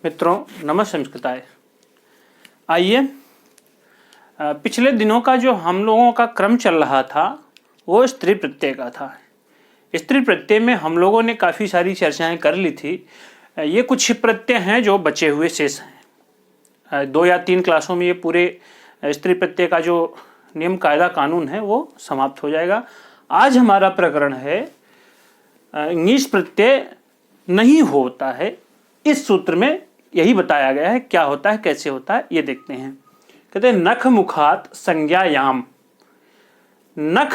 मित्रों नमः संस्कृताय। आइए, पिछले दिनों का जो हम लोगों का क्रम चल रहा था वो स्त्री प्रत्यय का था। स्त्री प्रत्यय में हम लोगों ने काफ़ी सारी चर्चाएं कर ली थी। ये कुछ प्रत्यय हैं जो बचे हुए शेष हैं। 2 या 3 क्लासों में ये पूरे स्त्री प्रत्यय का जो नियम कायदा कानून है वो समाप्त हो जाएगा। आज हमारा प्रकरण है ङीस प्रत्यय नहीं होता है। इस सूत्र में यही बताया गया है, क्या होता है कैसे होता है ये देखते हैं। कहते हैं नख मुखात संज्ञायाम। नख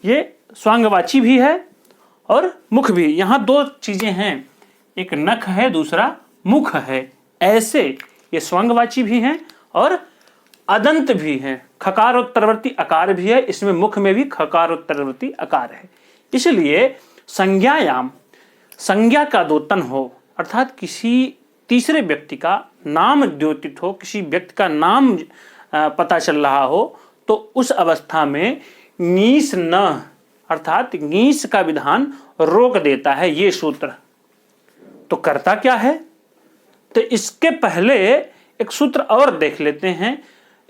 ये स्वांगवाची भी है और मुख भी। यहाँ 2 चीजें हैं, एक नख है दूसरा मुख है। ऐसे ये स्वांगवाची भी हैं और अदंत भी हैं। खकारोत्तरवर्ती आकार भी है, इसमें मुख में भी खकारोत्तरवर्ती आकार है। इसलिए संज्ञायाम, संज्ञा का द्योतन हो अर्थात किसी तीसरे व्यक्ति का नाम द्योतित हो, किसी व्यक्ति का नाम पता चल रहा हो, तो उस अवस्था में ङीस न अर्थात ङीस का विधान रोक देता है ये सूत्र। तो करता क्या है, तो इसके पहले एक सूत्र और देख लेते हैं।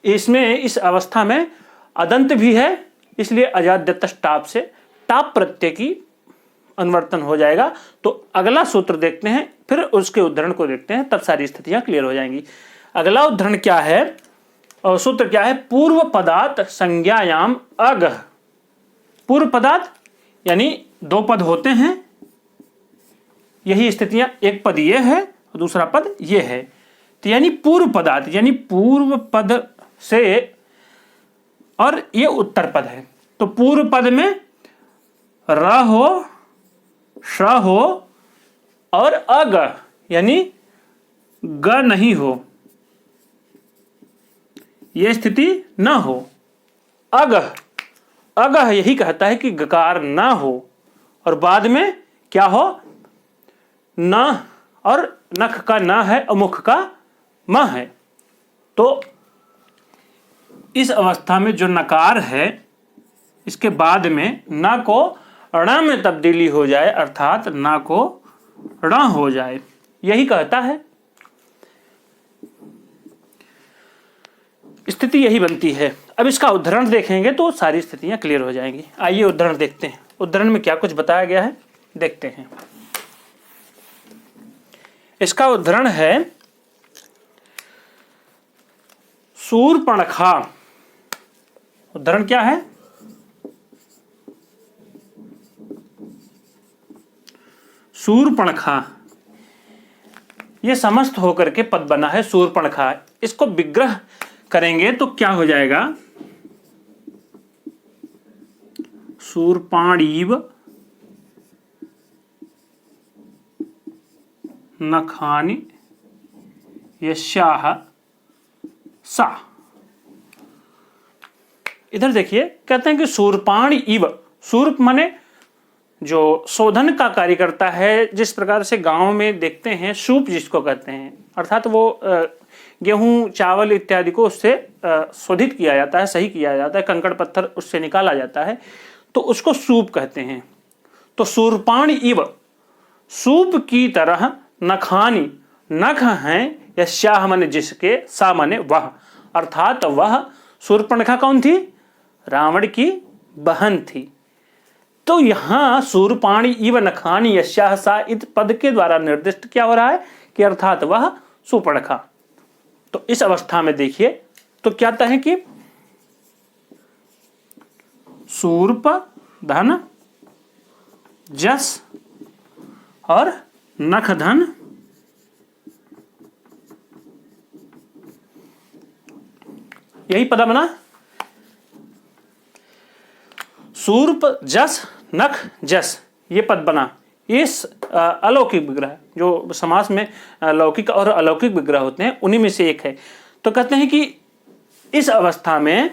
इसमें इस अवस्था में अदंत भी है, इसलिए अजाद्यतश टाप से टाप प्रत्यय की अनुवर्तन हो जाएगा। तो अगला सूत्र देखते हैं, फिर उसके उदाहरण को देखते हैं, तब सारी स्थितियां क्लियर हो जाएंगी। अगला उदाहरण क्या है और सूत्र क्या है, पूर्व पदात् संज्ञायाम अग। पूर्व पदात् यानी 2 पद होते हैं, यही स्थितियां, एक पद ये है और दूसरा पद ये है। तो यानी पूर्व पदात् यानी पूर्व पद से, और ये उत्तर पद है। तो पूर्व पद में र हो, श हो और अग यानी ग नहीं हो, यह स्थिति न हो। अग अग यही कहता है कि गकार न हो और बाद में क्या हो, न, और नख का न है और मुख का म है। तो इस अवस्था में जो नकार है इसके बाद में न को ण में तब्दीली हो जाए अर्थात न को ण हो जाए, यही कहता है। स्थिति यही बनती है। अब इसका उदाहरण देखेंगे तो सारी स्थितियां क्लियर हो जाएंगी। आइए उदाहरण देखते हैं। उदाहरण में क्या कुछ बताया गया है देखते हैं। इसका उदाहरण है शूर्पणखा। उदाहरण क्या है, शूर्पणखा। ये समस्त होकर के पद बना है शूर्पणखा। इसको विग्रह करेंगे तो क्या हो जाएगा, शूर्पाणीव नखानि यस्याः सा। इधर देखिए, कहते हैं कि शूर्पाण इव। शूर्प माने जो शोधन का कार्य करता है। जिस प्रकार से गांव में देखते हैं सूप जिसको कहते हैं, अर्थात वो गेहूं चावल इत्यादि को उससे शोधित किया जाता है, सही किया जाता है, कंकड़ पत्थर उससे निकाला जाता है, तो उसको सूप कहते हैं। तो शूर्पाण इव, सूप की तरह नखानी, नख हैं यस्याः माने जिसके, सा माने वह, अर्थात वह शूर्पणखा कौन थी, रावण की बहन थी। तो यहां शूर्पाणी इव नखानी यस्याः सा इत पद के द्वारा निर्दिष्ट क्या हो रहा है कि अर्थात वह शूर्पणखा। तो इस अवस्था में देखिए तो क्या कहता है कि शूर्प धन जस और नख धन यही पद बना। शूर्प जस नख जस ये पद बना। ये अलौकिक विग्रह, जो समास में लौकिक और अलौकिक विग्रह होते हैं उन्हीं में से एक है। तो कहते हैं कि इस अवस्था में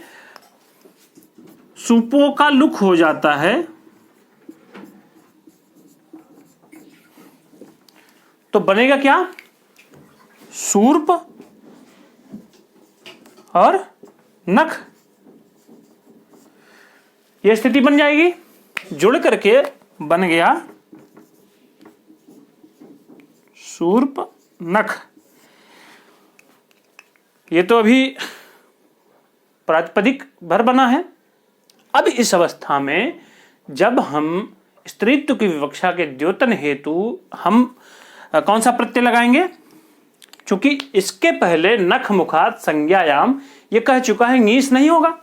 सूपों का लुक हो जाता है, तो बनेगा क्या, शूर्प और नख, यह स्थिति बन जाएगी। जुड़ करके बन गया शूर्प नख, ये तो अभी प्रातिपदिक भर बना है। अब इस अवस्था में जब हम स्त्रीत्व की विवक्षा के द्योतन हेतु हम कौन सा प्रत्यय लगाएंगे? क्योंकि इसके पहले नख मुखात संज्ञायाम ये कह चुका है ङीस नहीं होगा,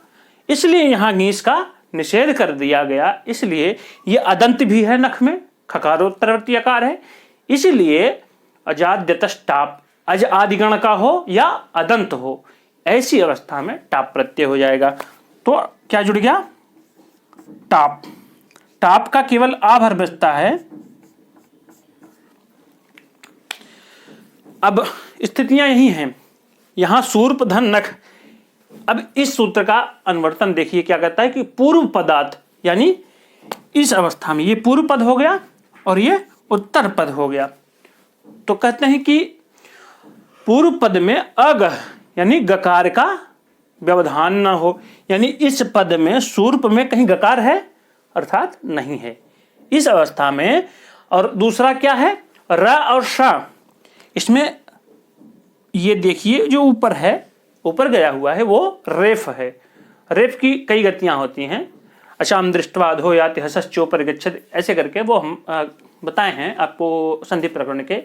इसलिए यहां ङीस का निषेध कर दिया गया। इसलिए ये अदंत भी है, नख में खकारोत्तरवर्ती आकार है, इसलिए अजाद्यतस टाप, अज आदिगण का हो या अदंत हो, ऐसी अवस्था में टाप प्रत्यय हो जाएगा। तो क्या जुड़ गया? टाप। टाप का केवल आभर बचता है। अब स्थितियां यही हैं, यहां सूर्प धन नख। अब इस सूत्र का अनुवर्तन देखिए क्या कहता है कि पूर्व पदार्थ, यानी इस अवस्था में ये पूर्व पद हो गया और ये उत्तर पद हो गया। तो कहते हैं कि पूर्व पद में अग यानी गकार का व्यवधान न हो, यानी इस पद में सूर्प में कहीं गकार है अर्थात नहीं है इस अवस्था में। और दूसरा क्या है? र और श, इसमें ये देखिए जो ऊपर है, ऊपर गया हुआ है वो रेफ है। रेफ की कई गतियां होती हैं, अशाम दृष्टवाद हो या हसस चोपर गच्छत, ऐसे करके वो हम बताए हैं आपको संधि प्रकरण के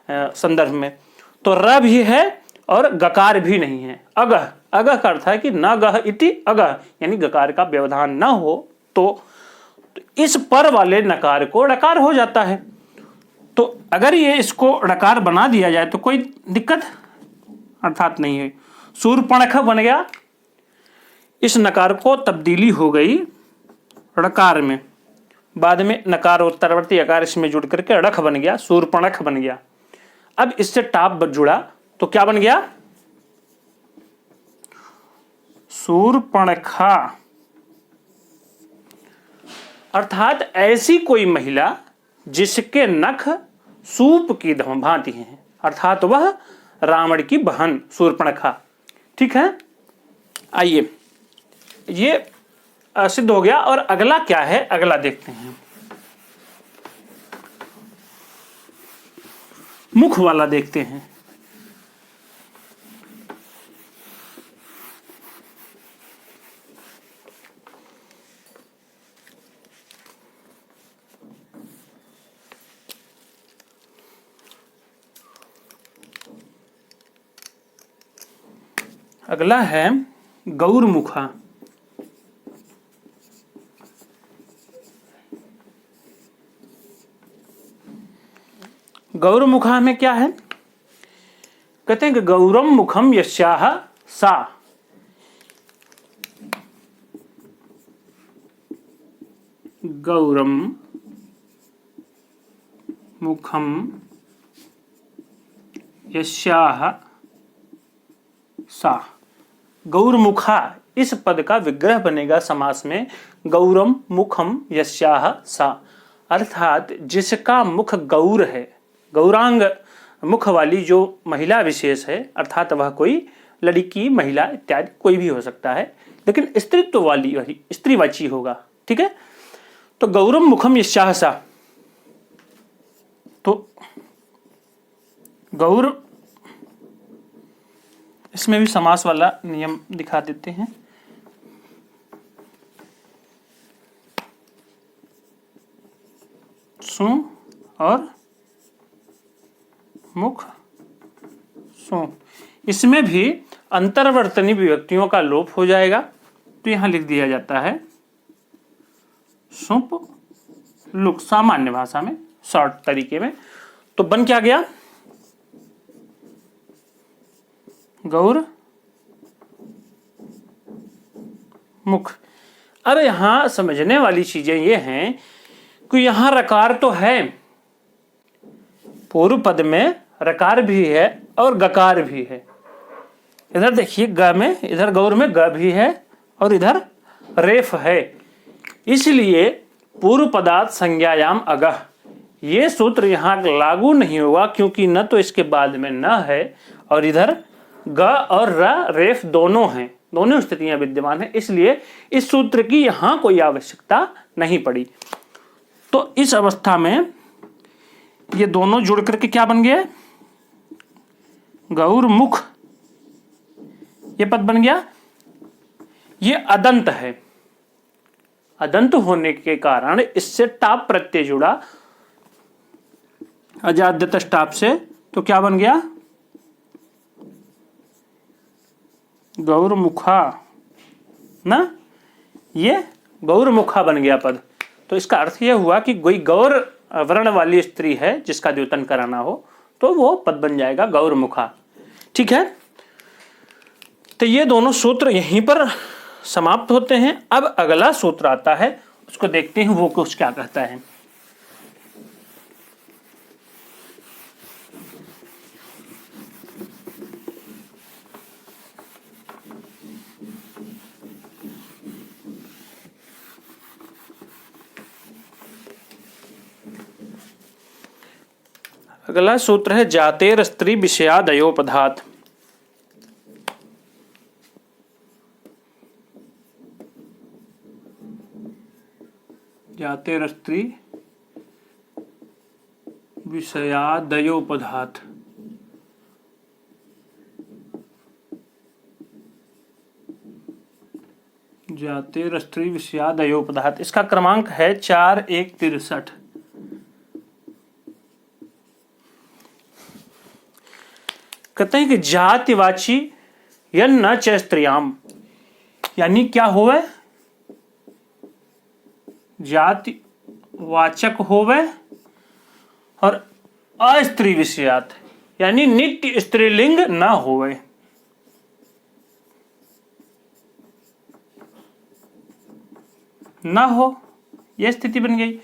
संदर्भ में। तो र भी है और गकार भी नहीं है। अगह, अगह का अर्थ है कि न गह इति अगह, यानी गकार का व्यवधान न हो तो इस पर वाले नकार को ड़कार हो जाता है। तो अगर ये इसको ड़कार बना दिया जाए तो कोई दिक्कत अर्थात नहीं है। सूर्पणख बन गया, इस नकार को तब्दीली हो गई ड़कार में, बाद में नकार उत्तरवर्ती अकार इसमें जुड़ करके अड़ख बन गया, सूर्पणख बन गया। अब इससे टाप जुड़ा तो क्या बन गया? सूर्पणखा। अर्थात ऐसी कोई महिला जिसके नख सूप की भांति हैं, अर्थात वह रावण की बहन सूर्पणखा। ठीक है, आइए ये सिद्ध हो गया। और अगला क्या है? अगला देखते हैं, मुख वाला देखते हैं। अगला है गौरमुखा। गौरमुखा में क्या है? कहते हैं कि गौरम मुखम यस्याह सा। गौरम मुखम यस्याह सा। गौरमुखा इस पद का विग्रह बनेगा समास में, गौरम मुखम यस्याह सा, अर्थात जिसका मुख गौर है, गौरांग मुख वाली जो महिला विशेष है, अर्थात वह कोई लड़की, महिला इत्यादि कोई भी हो सकता है, लेकिन स्त्रीत्व वाली वही स्त्रीवाची होगा। ठीक है, तो गौरम मुखम यस्याह सा, तो गौर, इसमें भी समास वाला नियम दिखा देते हैं। सु और मुख सु, इसमें भी अंतर्वर्तनी विभक्तियों का लोप हो जाएगा। तो यहां लिख दिया जाता है सुप लुक, सामान्य भाषा में, शॉर्ट तरीके में। तो बन क्या गया? गौर मुख। अब यहां समझने वाली चीजें ये हैं कि यहां रकार तो है, पूर्व पद में रकार भी है और गकार भी है। इधर देखिए ग में, इधर गौर में ग भी है और इधर रेफ है, इसलिए पूर्व पदार्थ संज्ञायाम अगह, ये सूत्र यहां लागू नहीं होगा, क्योंकि न तो इसके बाद में न है और इधर ग और र रेफ दोनों हैं, दोनों स्थितियां विद्यमान हैं, इसलिए इस सूत्र की यहां कोई आवश्यकता नहीं पड़ी। तो इस अवस्था में ये दोनों जुड़ करके क्या बन गए? गौरमुख, ये पद बन गया। ये अदंत है, अदंत होने के कारण इससे टाप प्रत्यय जुड़ा, अजाद्यत टाप से, तो क्या बन गया? गौरमुखा ना, ये गौरमुखा बन गया पद। तो इसका अर्थ यह हुआ कि कोई गौर वर्ण वाली स्त्री है जिसका द्योतन कराना हो तो वो पद बन जाएगा गौरमुखा। ठीक है, तो ये दोनों सूत्र यहीं पर समाप्त होते हैं। अब अगला सूत्र आता है, उसको देखते हैं वो कुछ क्या कहता है। अगला सूत्र है जातेर स्त्री विषयादयोपधात। जातेर स्त्री विषयादयोपधात। जातेर स्त्री विषयादयोपधात, इसका क्रमांक है 4163। कहते हैं कि जातिवाची यन्न च स्त्रियाम, यानी क्या होवे? जाति वाचक होवे और अस्त्री विषयात, यानी नित्य स्त्रीलिंग न होवे। न हो, यह स्थिति बन गई।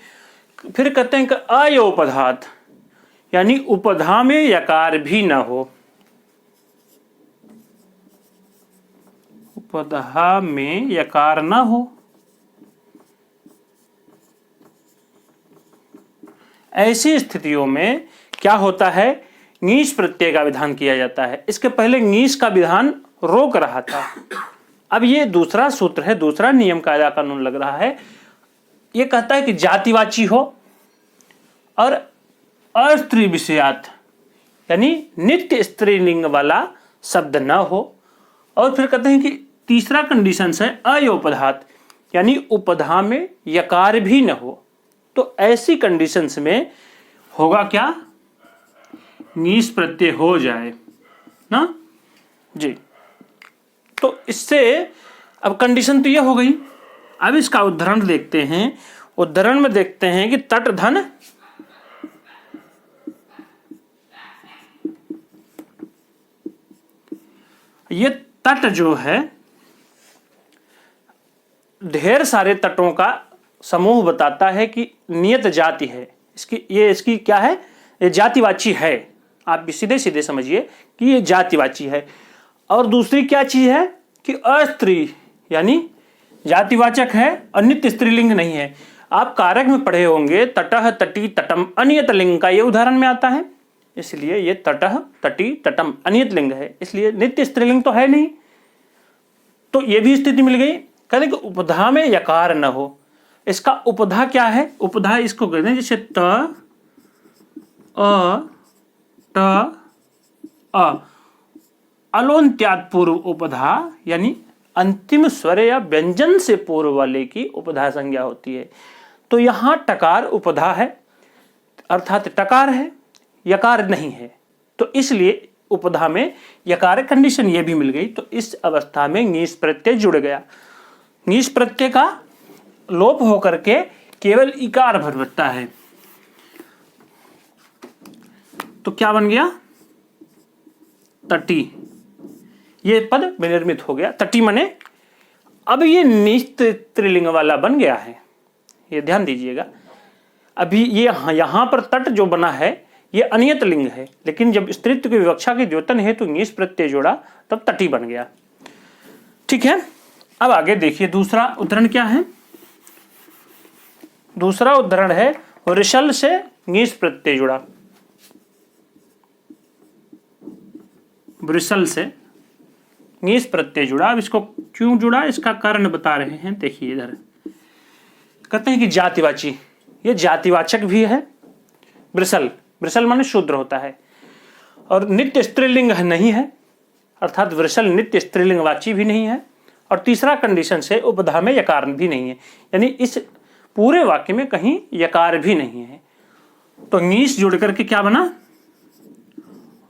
फिर कहते हैं कि अयोपधात, यानी उपधा में यकार भी न हो। उपधा में यकार न हो, ऐसी स्थितियों में क्या होता है? ङीस प्रत्यय का विधान किया जाता है। इसके पहले ङीस का विधान रोक रहा था, अब ये दूसरा सूत्र है, दूसरा नियम कायदा कानून लग रहा है। ये कहता है कि जातिवाची हो और अस्त्री विषयात, यानी नित्य स्त्रीलिंग वाला शब्द न हो। और फिर कहते हैं कि तीसरा कंडीशन है अयोपधात, यानी उपधा में यकार भी न हो। तो ऐसी कंडीशंस में होगा क्या? ङीस प्रत्यय हो जाए ना जी। तो इससे अब कंडीशन तो यह हो गई। अब इसका उदाहरण देखते हैं। उदाहरण में देखते हैं कि तट धन, ये तट जो है ढेर सारे तटों का समूह बताता है कि नियत जाति है इसकी क्या है? ये जातिवाची है। आप भी सीधे सीधे समझिए कि ये जातिवाची है। और दूसरी क्या चीज है कि अस्त्री, यानी जातिवाचक है और नित्य स्त्रीलिंग नहीं है। आप कारक में पढ़े होंगे तटह तटी तटम अनियत लिंग का ये उदाहरण में आता है, इसलिए ये तटह तटी तटम अनियत लिंग है, इसलिए नित्य स्त्रीलिंग तो है नहीं। तो ये भी स्थिति मिल गई। कहते कि उपधा में यकार न हो। इसका उपधा क्या है? उपधा इसको कहते हैं जैसे त अ अलोन्त्याद पूर्व उपधा, यानी अंतिम स्वर या व्यंजन से पूर्व वाले की उपधा संज्ञा होती है। तो यहां टकार उपधा है, अर्थात टकार है, यकार नहीं है। तो इसलिए उपधा में यकार कंडीशन ये भी मिल गई। तो इस अवस्था में ङीस प्रत्यय जुड़ गया। ङीस प्रत्यय का लोप होकर के केवल इकार भर बचता है। तो क्या बन गया? तटी। ये पद विनिर्मित हो गया। तटी मने अब ये निश्चित स्त्रीलिंग वाला बन गया है, ये ध्यान दीजिएगा। अभी ये यहां पर तट जो बना है ये अनियत लिंग है, लेकिन जब स्त्रीत्व की विवक्षा के द्योतन है तो ङीस प्रत्यय जोड़ा तब तटी बन गया। ठीक है, अब आगे देखिए दूसरा उदाहरण क्या है। दूसरा उदाहरण है रिशल से ङीस प्रत्यय जुड़ा। ब्रिसल से ङीस प्रत्यय जुड़ा। अब इसको क्यों जुड़ा, इसका कारण बता रहे हैं। देखिए इधर कहते हैं कि जातिवाची, ये जातिवाचक भी है। ब्रिसल, ब्रिसल माने शूद्र होता है। और नित्य स्त्रीलिंग नहीं है, अर्थात वृषल नित्य स्त्रीलिंगवाची भी नहीं है। और तीसरा कंडीशन से उपधा में यकार भी नहीं है, यानी इस पूरे वाक्य में कहीं यकार भी नहीं है। तो ङीस जोड़ करके क्या बना,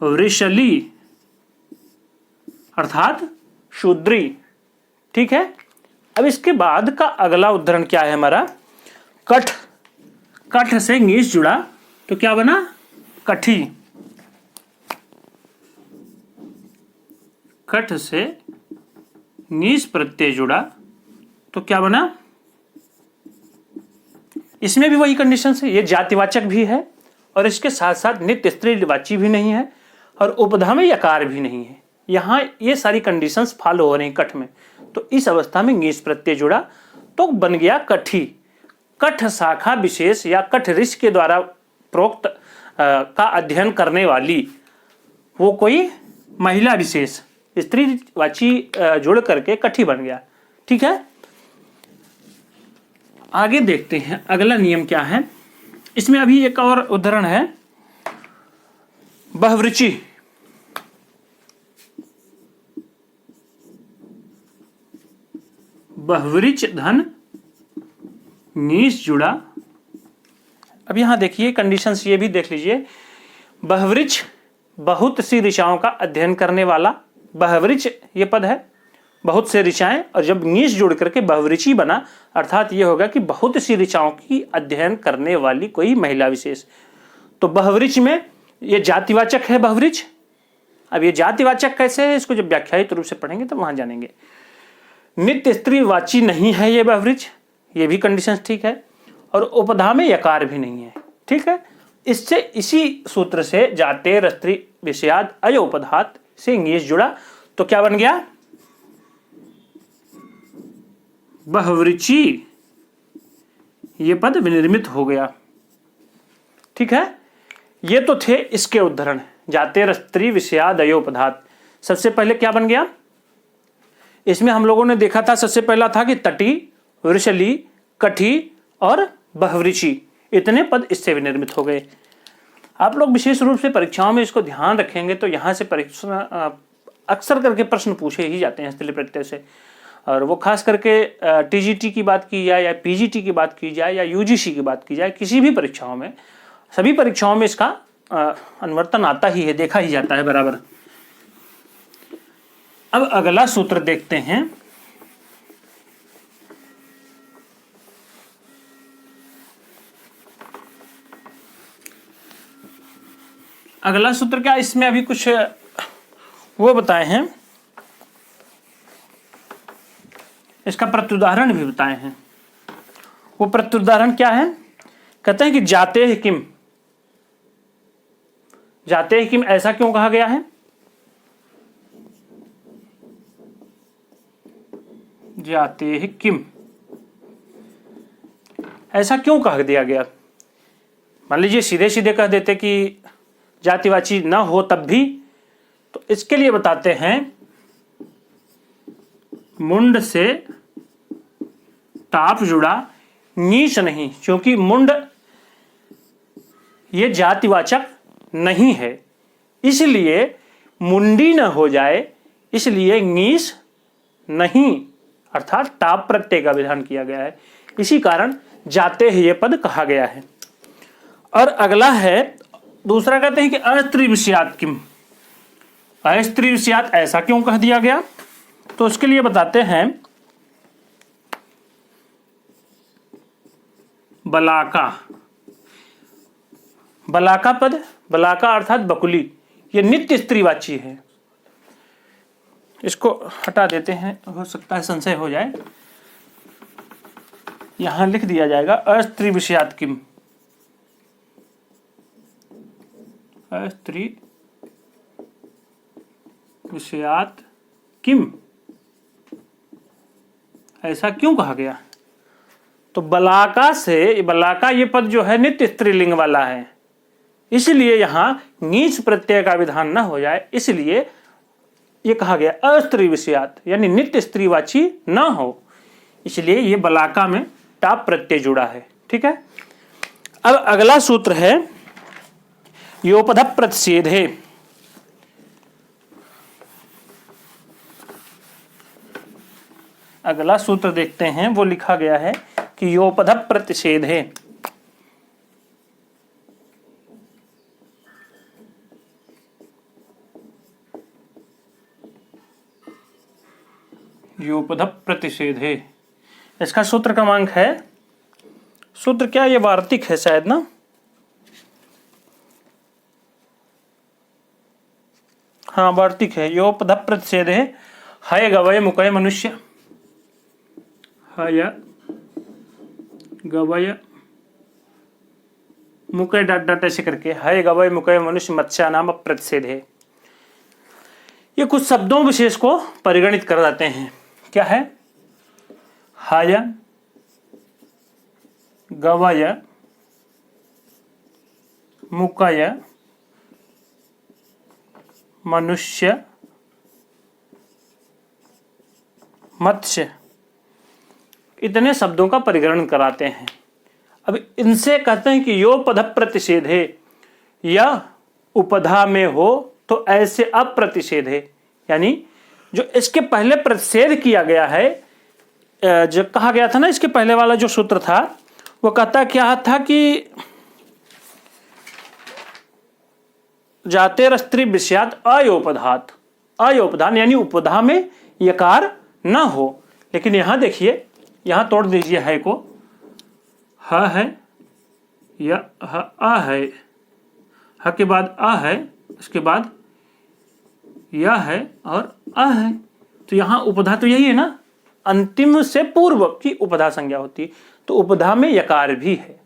वृषली अर्थात शूद्री। ठीक है। अब इसके बाद का अगला उदाहरण क्या है हमारा, कठ। कठ से ङीस जुड़ा तो क्या बना, कठी। कठ से ङीस प्रत्यय जुड़ा तो क्या बना, इसमें भी वही कंडीशन है, ये जातिवाचक भी है और इसके साथ साथ नित्य स्त्रीवाची भी नहीं है और उपधा में यकार भी नहीं है। यहाँ ये सारी कंडीशंस फॉलो हो रही हैं कठ में। तो इस अवस्था में ङीस प्रत्यय जुड़ा तो बन गया कठी। कठ शाखा विशेष या कठ ऋषि के द्वारा प्रोक्त का अध्ययन करने वाली वो कोई महिला विशेष स्त्रीवाची जुड़ करके कठी बन गया। ठीक है। आगे देखते हैं अगला नियम क्या है। इसमें अभी एक और उदाहरण है, बहुवृचि। बहुवृच धन ङीस जुड़ा। अब यहां देखिए कंडीशंस ये भी देख लीजिए, बहुवृच बहुत सी ऋचाओं का अध्ययन करने वाला, बहुवृच ये पद है, बहुत से ऋचाएं, और जब ङीस जुड़ करके बहुवृचि बना अर्थात ये होगा कि बहुत सी ऋचाओं की अध्ययन करने वाली कोई महिला विशेष। तो बहुवृच में ये जातिवाचक है बहुवृच। अब ये जातिवाचक कैसे है, इसको जब व्याख्यायित रूप से पढ़ेंगे तो वहां जानेंगे। नित्य स्त्रीवाची नहीं है ये बहुवृच, ये भी कंडीशन ठीक है, और उपधा में यकार भी नहीं है। ठीक है। इससे इसी सूत्र से जातेर स्त्री विषयाद अय उपधात से ङीस जुड़ा तो क्या बन गया, बहुवृचि ये पद विनिर्मित हो गया। ठीक है। ये तो थे इसके उदाहरण, जातेर स्त्री विषयाद अय उपधात। सबसे पहले क्या बन गया, इसमें हम लोगों ने देखा था, सबसे पहला था कि तटी, वृषली, कठी और बहुवृचि, इतने पद इससे विनिर्मित हो गए। आप लोग विशेष रूप से परीक्षाओं में इसको ध्यान रखेंगे तो यहाँ से परीक्षा अक्सर करके प्रश्न पूछे ही जाते हैं स्त्री प्रत्यय से, और वो खास करके टीजीटी की बात की जाए या पीजीटी की बात की जाए या यूजीसी की बात की जाए, किसी भी परीक्षाओं में, सभी परीक्षाओं में इसका अनुवर्तन आता ही है, देखा ही जाता है बराबर। अब अगला सूत्र देखते हैं। अगला सूत्र क्या, इसमें अभी कुछ वो बताए हैं, इसका प्रत्युदाहरण भी बताए हैं। वो प्रत्युदाहरण क्या है, कहते हैं कि जाते है किम। जाते है किम ऐसा क्यों कहा गया है, जाते है किम ऐसा क्यों कह दिया गया। मान लीजिए सीधे सीधे कह देते कि जातिवाची न हो तब भी, तो इसके लिए बताते हैं मुंड से टाप जुड़ा, ङीस नहीं, क्योंकि मुंड ये जातिवाचक नहीं है, इसलिए मुंडी न हो जाए, इसलिए ङीस नहीं, अर्थात टाप प्रत्यय का विधान किया गया है। इसी कारण जाते हैं ये पद कहा गया है। और अगला है दूसरा, कहते हैं कि अस्त्री विषयात किम। अस्त्री विषयात ऐसा क्यों कह दिया गया, तो उसके लिए बताते हैं बलाका। बलाका पद, बलाका अर्थात बकुली, ये नित्य स्त्रीवाची है। इसको हटा देते हैं, हो सकता है संशय हो जाए। यहां लिख दिया जाएगा अस्त्री विषयात किम, अस्त्री विषयात किम ऐसा क्यों कहा गया। तो बलाका से, बलाका ये पद जो है नित्य स्त्रीलिंग वाला है, इसलिए यहां ङीस प्रत्यय का विधान न हो जाए, इसलिए ये कहा गया अस्त्री विषयात, यानी नित्य स्त्रीवाची न हो, इसलिए ये बलाका में टाप प्रत्यय जुड़ा है। ठीक है। अब अगला सूत्र है योपध प्रतिषेधे। अगला सूत्र देखते हैं, वो लिखा गया है कि योपध प्रतिषेध है। योपध प्रतिषेध है, इसका सूत्र क्रमांक है, सूत्र क्या, ये वार्तिक है शायद ना, हाँ वार्तिक है। योपध प्रतिषेध है, हय गवय मुकय मनुष्य, हय गवय मुकय डॉट डॉट ऐसे करके, हय गवय मुकय मनुष्य मत्स्या नाम प्रतिषेध है। ये कुछ शब्दों विशेष को परिगणित कर जाते हैं। क्या है? हय गवय मुकय मनुष्य मत्स्य, इतने शब्दों का परिगणन कराते हैं। अब इनसे कहते हैं कि यो पद प्रतिषेध है, या उपधा में हो तो ऐसे अप्रतिषेध है, यानी जो इसके पहले प्रतिषेध किया गया है, जो कहा गया था ना, इसके पहले वाला जो सूत्र था वो कहता क्या था कि जाते स्त्री विषयात अयोपधात, अयोपधान यानी उपधा में यकार न हो। लेकिन यहां देखिए, यहां तोड़ दीजिए है को, ह है या अ है, ह के बाद अ है, उसके बाद यह है और अ है, तो यहां उपधा तो यही है ना, अंतिम से पूर्व की उपधा संज्ञा होती है, तो उपधा में यकार भी है।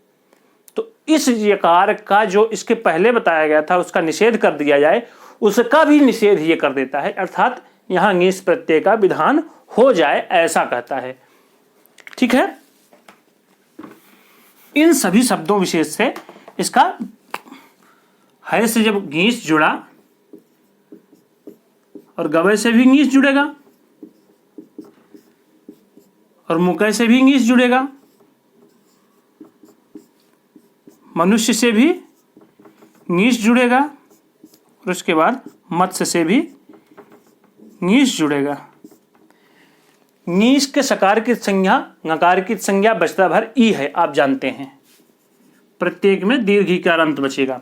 तो इस यकार का जो इसके पहले बताया गया था उसका निषेध कर दिया जाए, उसका भी निषेध ये कर देता है, अर्थात यहां ङीस प्रत्यय का विधान हो जाए, ऐसा कहता है। ठीक है, इन सभी शब्दों विशेष से इसका है से जब ङीस जुड़ा और गवय से भी ङीस जुड़ेगा और मुकय से भी ङीस जुड़ेगा, मनुष्य से भी ङीस जुड़ेगा और उसके बाद मत्स्य से भी ङीस जुड़ेगा। ङीस के सकार की संज्ञा ङकार की संज्ञा बचता भर ई है, आप जानते हैं, प्रत्येक में दीर्घ ई का अंत बचेगा।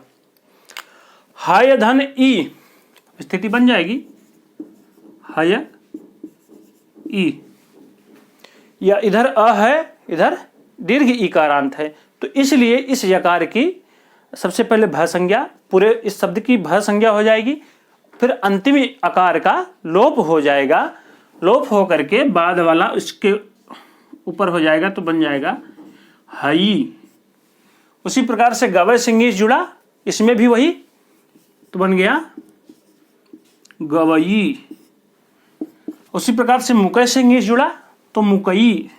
हय धन ई स्थिति बन जाएगी, हय ई, या इधर अ है, इधर दीर्घ ईकारांत है, तो इसलिए इस यकार की सबसे पहले भ संज्ञा, पूरे इस शब्द की भ संज्ञा हो जाएगी, फिर अंतिम आकार का लोप हो जाएगा, लोप हो करके बाद वाला इसके ऊपर हो जाएगा, तो बन जाएगा हई। उसी प्रकार से गवय से ङीस जुड़ा, इसमें भी वही, तो बन गया गवई। उसी प्रकार से मुकय से ङीस जुड़ा तो मुकई।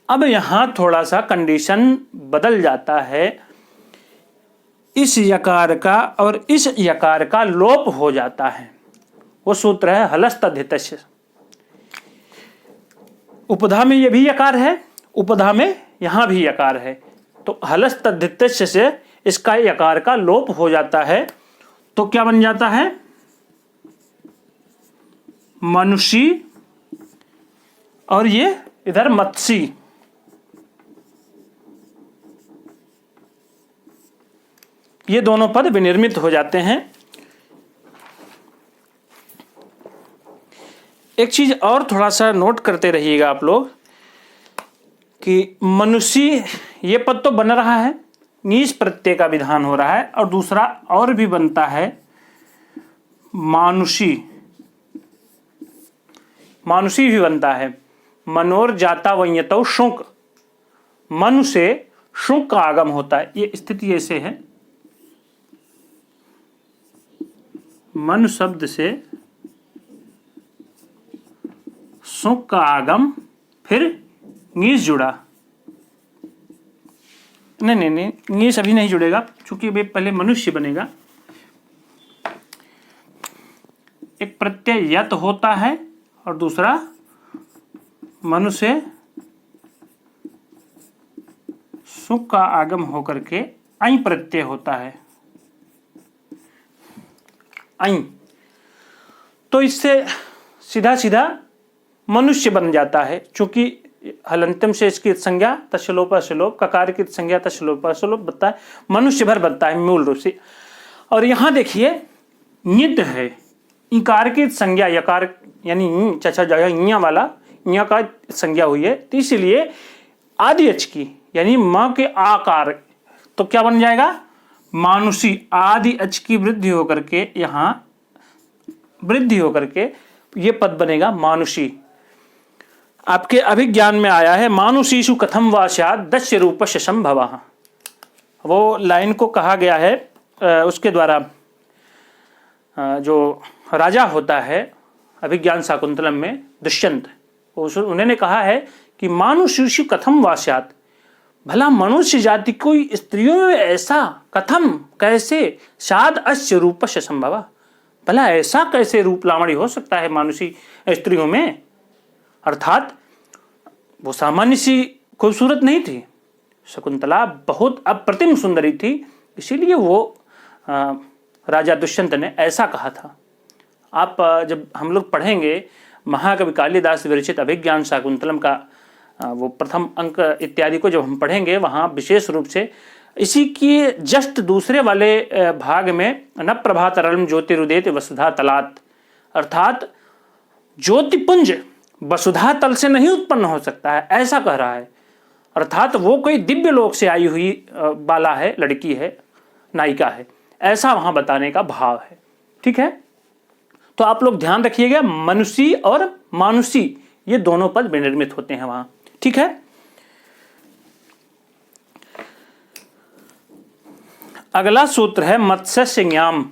अब यहां थोड़ा सा कंडीशन बदल जाता है, इस यकार का और इस यकार का लोप हो जाता है। वो सूत्र है हलस्तद्धितस्य। उपधा में ये भी यकार है, उपधा में यहां भी यकार है, तो हलस्तद्धितस्य से इसका यकार का लोप हो जाता है, तो क्या बन जाता है? मनुषी, और ये इधर मत्सी। ये दोनों पद विनिर्मित हो जाते हैं। एक चीज और थोड़ा सा नोट करते रहिएगा आप लोग कि मनुष्य ये पद तो बन रहा है, ङीस प्रत्यय का विधान हो रहा है, और दूसरा और भी बनता है मानुषी, मानुषी भी बनता है। मनोर जाता वयतौ शुक, मनु से शुक का आगम होता है, ये स्थिति ऐसे है, मनु शब्द से शुक का आगम, फिर ङीस जुड़ा, नहीं, ङीस अभी नहीं जुड़ेगा क्योंकि वे पहले मनुष्य बनेगा। एक प्रत्यय यत होता है और दूसरा मनु से सुख का आगम होकर के ऐ प्रत्यय होता है, ऐ। तो इससे सीधा सीधा मनुष्य बन जाता है, चूंकि हलंतम से इसकी संज्ञा तशलोप अशलोप, ककार की संज्ञा तशलोप अशलोप बनता है, मनुष्य भर बनता है मूल रूप से। और यहाँ देखिए नित है, इकार की संज्ञा यकार यानी चचा जगह वाला इया का संज्ञा हुई है, तो इसलिए आदि अच की यानी म के आकार, तो क्या बन जाएगा मानुषी। आदि अच की वृद्धि होकर के यहाँ वृद्धि होकर के ये पद बनेगा मानुषी। आपके अभिज्ञान में आया है मानुषीषु कथम वा स्यात् दस्य रूपस्य संभवः। वो लाइन को कहा गया है उसके द्वारा, जो राजा होता है अभिज्ञान शाकुंतलम में दुष्यंत, उन्होंने कहा है कि मानुषीषु कथम वा स्यात्, भला मनुष्य जाति कोई स्त्रियों में ऐसा कथम कैसे स्यात् अस्य रूपस्य संभवः, भला ऐसा कैसे रूप लावणी हो सकता है मानुषी स्त्रियों में। अर्थात वो सामान्य सी खूबसूरत नहीं थी, शकुंतला बहुत अप्रतिम सुंदरी थी, इसीलिए वो राजा दुष्यंत ने ऐसा कहा था। आप जब हम लोग पढ़ेंगे महाकवि कालिदास विरचित अभिज्ञान शाकुंतलम का वो प्रथम अंक इत्यादि को जब हम पढ़ेंगे, वहाँ विशेष रूप से इसी की जस्ट दूसरे वाले भाग में न प्रभातरलम ज्योतिरुदेत वसुधा तलात्, अर्थात ज्योतिपुंज वसुधा तल से नहीं उत्पन्न हो सकता है, ऐसा कह रहा है। अर्थात वो कोई दिव्य लोक से आई हुई बाला है, लड़की है, नायिका है, ऐसा वहां बताने का भाव है। ठीक है, तो आप लोग ध्यान रखिएगा मनुषी और मानुषी ये दोनों पद विनिर्मित होते हैं वहां। ठीक है, अगला सूत्र है मत्स्य संज्ञाम।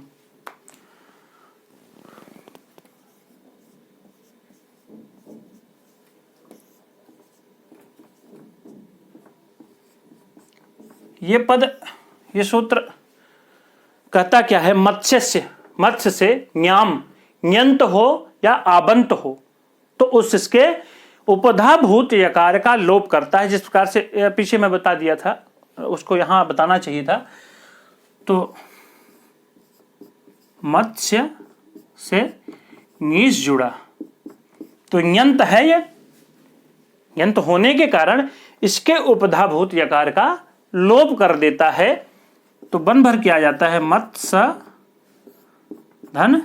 ये पद, ये सूत्र कहता क्या है, मत्स्य से न्याम न्यंत हो या आबंत हो तो उसके उपधाभूत यकार का लोप करता है। जिस प्रकार से पीछे मैं बता दिया था, उसको यहां बताना चाहिए था। तो मत्स्य से नीस जुड़ा तो न्यंत है, ये न्यंत होने के कारण इसके उपधाभूत यकार का लोप कर देता है, तो बन भर किया जाता है मत्स्य धन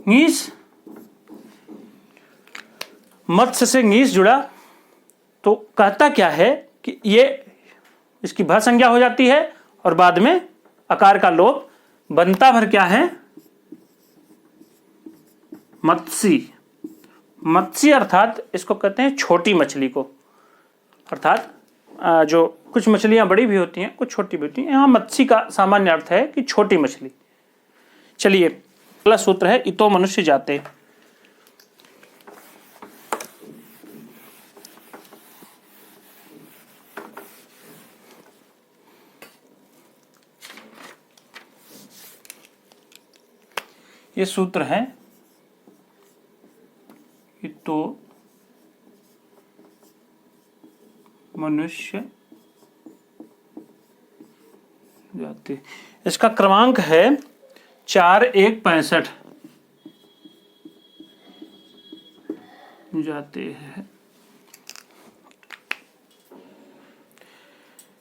नीस। मत्स्य से नीस जुड़ा तो कहता क्या है कि ये इसकी भ संज्ञा हो जाती है और बाद में अकार का लोप, बनता भर क्या है मत्सी। मत्सी अर्थात इसको कहते हैं छोटी मछली को, अर्थात जो कुछ मछलियां बड़ी भी होती हैं, कुछ छोटी भी होती हैं, यहाँ मत्सी का सामान्य अर्थ है कि छोटी मछली। चलिए अगला सूत्र है इतो मनुष्य जाते। ये सूत्र है इतो मनुष्य जाते। इसका क्रमांक है 4165 जाते हैं।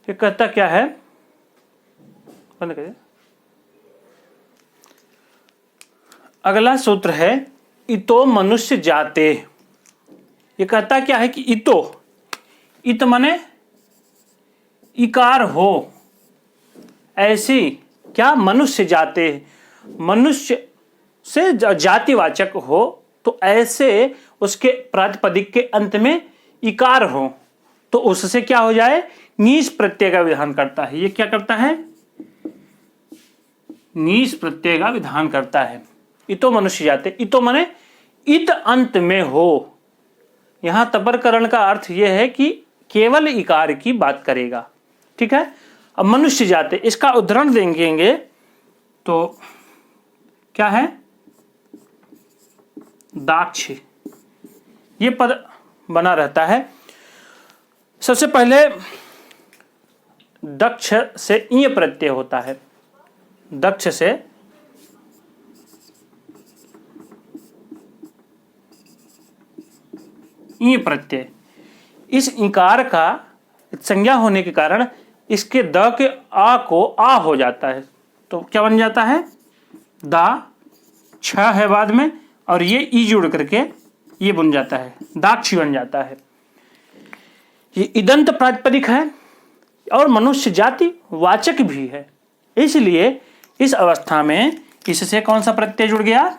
ये कहता क्या है, बंद करिए। अगला सूत्र है इतो मनुष्य जाते। ये कहता क्या है कि इतो, इत मने इकार हो, ऐसी क्या मनुष्य जाते, मनुष्य से जातिवाचक हो तो ऐसे उसके प्रातिपदिक के अंत में इकार हो तो उससे क्या हो जाए, नीस प्रत्यय का विधान करता है। ये क्या करता है, नीस प्रत्यय का विधान करता है। इतो मनुष्य जाते, इतो मने इत अंत में हो। यहां तपरकरण का अर्थ यह है कि केवल इकार की बात करेगा। ठीक है, अब मनुष्य जाते, इसका उदाहरण देंगे तो क्या है, दाक्ष। ये पद बना रहता है। सबसे पहले दक्ष से ईय प्रत्यय होता है, दक्ष से ई प्रत्यय, इस इकार का संज्ञा होने के कारण इसके द के आ को आ हो जाता है, तो क्या बन जाता है? दा, छ है बाद में और ये ई जुड़ करके ये बन जाता है, दाक्षी बन जाता है। ये इदंत प्रातिपदिक है और मनुष्य जाति वाचक भी है, इसलिए इस अवस्था में इससे कौन सा प्रत्यय जुड़ गया?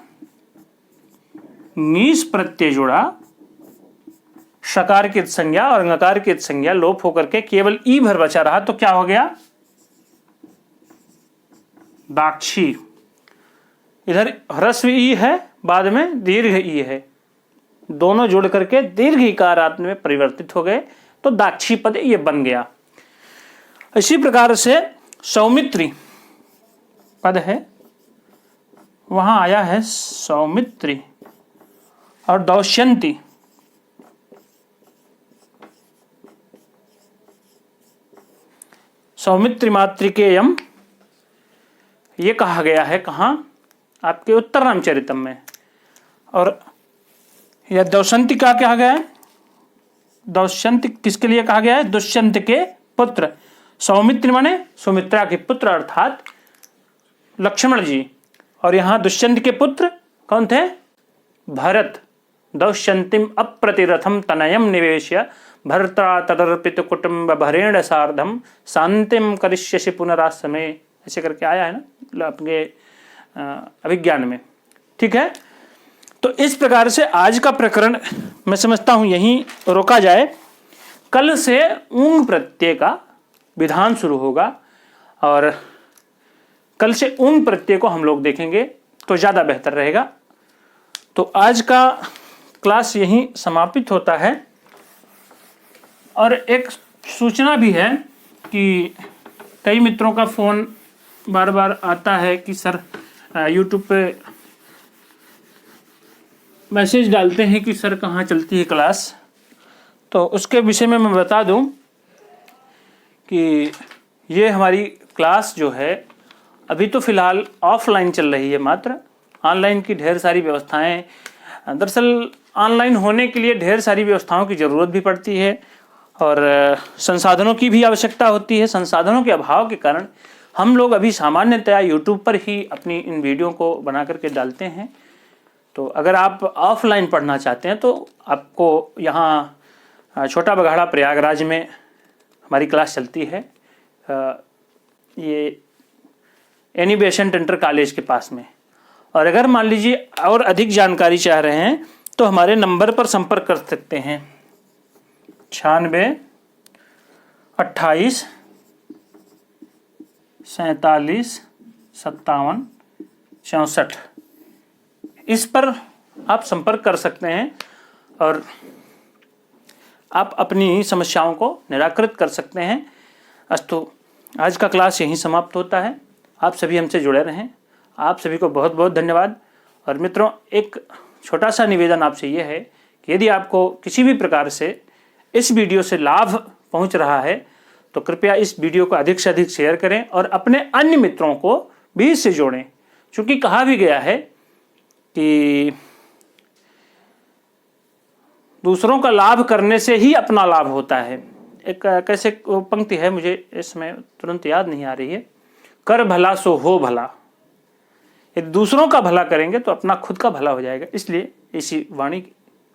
नीस प्रत्यय जुड़ा, शकार की संज्ञा और नकार की संज्ञा लोप होकर के केवल ई भर बचा रहा, तो क्या हो गया? दाक्षी। इधर ह्रस्व ई है, बाद में दीर्घ ई है, दोनों जुड़ करके दीर्घ इकार में परिवर्तित हो गए, तो दाक्षी पद ये बन गया। इसी प्रकार से सौमित्री पद है, वहां आया है सौमित्री और दौष्यंती। सौमित्री मातृकेयम ये कहा गया है कहाँ? आपके उत्तर रामचरितम में। और यह दौष्यंती का कहा गया है? दौष्यंती किसके लिए कहा गया है? दुष्यंत के पुत्र। सौमित्र माने सुमित्रा के पुत्र अर्थात लक्ष्मण जी, और यहाँ दुष्यंत के पुत्र कौन थे? भरत। दौष्यंतिम अप्रतिरथम तनयम निवेश्य भर्ता तदर्पित कुटुंब भरेण सार्धम शांतिम करिष्यसि पुनरासमे, ऐसे करके आया है ना अपने अभिज्ञान में। ठीक है, तो इस प्रकार से आज का प्रकरण मैं समझता हूं यहीं रोका जाए। कल से ऊंग प्रत्यय का विधान शुरू होगा और कल से ऊंग प्रत्यय को हम लोग देखेंगे तो ज़्यादा बेहतर रहेगा। तो आज का क्लास यहीं समापित होता है। और एक सूचना भी है कि कई मित्रों का फ़ोन बार बार आता है कि सर यूट्यूब पे मैसेज डालते हैं कि सर कहाँ चलती है क्लास, तो उसके विषय में मैं बता दूं कि ये हमारी क्लास जो है अभी तो फ़िलहाल ऑफलाइन चल रही है मात्र। ऑनलाइन की ढेर सारी व्यवस्थाएं, दरअसल ऑनलाइन होने के लिए ढेर सारी व्यवस्थाओं की ज़रूरत भी पड़ती है और संसाधनों की भी आवश्यकता होती है। संसाधनों के अभाव के कारण हम लोग अभी सामान्यतया यूट्यूब पर ही अपनी इन वीडियो को बना करके डालते हैं। तो अगर आप ऑफलाइन पढ़ना चाहते हैं तो आपको यहाँ छोटा बघाड़ा प्रयागराज में हमारी क्लास चलती है, ये एनी बेसेंट इंटर कॉलेज के पास में। और अगर मान लीजिए और अधिक जानकारी चाह रहे हैं तो हमारे नंबर पर संपर्क कर सकते हैं 96 28 47 57 64, इस पर आप संपर्क कर सकते हैं और आप अपनी समस्याओं को निराकृत कर सकते हैं। अस्तु, आज का क्लास यहीं समाप्त होता है। आप सभी हमसे जुड़े रहें। आप सभी को बहुत बहुत धन्यवाद। और मित्रों, एक छोटा सा निवेदन आपसे ये है कि यदि आपको किसी भी प्रकार से इस वीडियो से लाभ पहुंच रहा है तो कृपया इस वीडियो को अधिक से अधिक शेयर करें और अपने अन्य मित्रों को भी इससे जोड़ें। क्योंकि कहा भी गया है कि दूसरों का लाभ करने से ही अपना लाभ होता है। एक कैसे पंक्ति है, मुझे इसमें तुरंत याद नहीं आ रही है। कर भला सो हो भला। यदि दूसरों का भला करेंगे तो अपना खुद का भला हो जाएगा। इसलिए इसी वाणी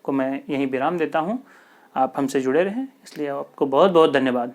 को मैं यहीं विराम देता हूँ। आप हमसे जुड़े रहें, इसलिए आपको बहुत बहुत धन्यवाद।